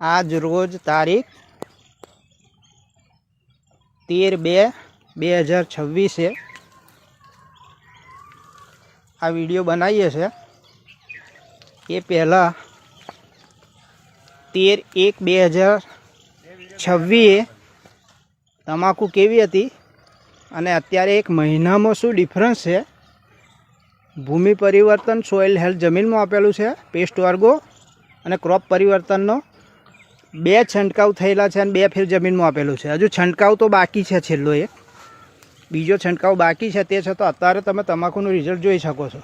આજ રોજ તારીખ 13/2/2026 છે। આ વિડીયો બનાવીએ છે એ પહેલાં 13/1/2026 તમાકુ કેવી હતી અને અત્યારે એક મહિનામાં શું ડિફરન્સ છે। ભૂમિ પરિવર્તન સોઇલ હેલ્થ જમીનમાં આપેલું છે પેસ્ટ વર્ગો અને ક્રોપ પરિવર્તનનો 2 છંટકાવ થયેલા છે અને 2 ફેર જમીનમાં આપેલું છે। હજુ છંટકાવ તો બાકી છે, છેલ્લો એક બીજો છંટકાવ બાકી છે। તે છતાં અત્યારે તમે તમાકુનું રિઝલ્ટ જોઈ શકો છો।